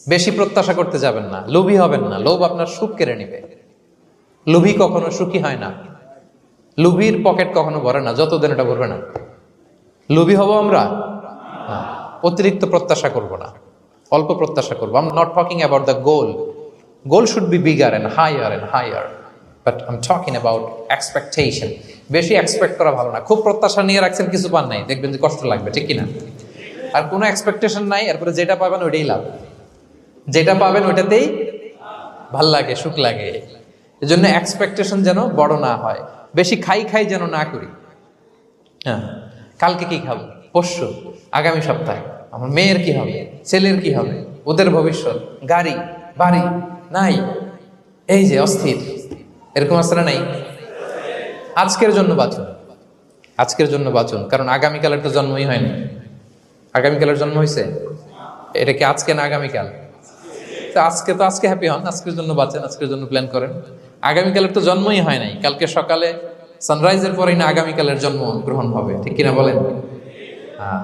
বেশি প্রত্যাশা করতে যাবেন না, লোভী হবেন না। লোভ আপনার সুখ কেড়ে নিবে। লোভী কখনো সুখী হয় না। লোভীর পকেট কখনো ভরে না, যতদিন এটা ভরবে না। লোভী হব আমরা না, অতিরিক্ত প্রত্যাশা করব না, অল্প প্রত্যাশা করবো। I am not talking about the goal. Goal should be bigger and higher, but I am talking about expectation. বেশি এক্সপেক্ট করা ভালো না। খুব প্রত্যাশা নিয়ে রাখছেন, কিছু পান নাই, দেখবেন যে কষ্ট লাগবে, ঠিক কিনা? আর কোনো এক্সপেকটেশন নাই, এরপরে যেটা পাবেন ওইটাই লাভ। যেটা পাবেন ওইটাতেই ভাল লাগে, সুখ লাগে। এই জন্য এক্সপেকটেশন যেন বড় না হয়, বেশি খাই যেন না করি। হ্যাঁ, কালকে কি খাবো, পরশু, আগামী সপ্তাহে আমার মেয়ের কি হবে, ছেলের কি হবে, ওদের ভবিষ্যৎ, গাড়ি বাড়ি নাই, এই যে অস্থির, এরকম আসলে নাই। আজকের জন্য বাঁচুন, আজকের জন্য বাঁচুন, কারণ আগামীকালের তো জন্মই হয়নি। আগামীকালের জন্ম হয়েছে, এটা কি আজকে না আগামীকাল? আজকে হ্যাপি হন, আজকের জন্য বাঁচেন, আজকের জন্য প্ল্যান করেন। আগামীকালের তো জন্মই হয় নাই। কালকে সকালে সানরাইজের পরেই না আগামীকালের জন্ম গ্রহণ হবে, ঠিক কিনা বলেন? হ্যাঁ।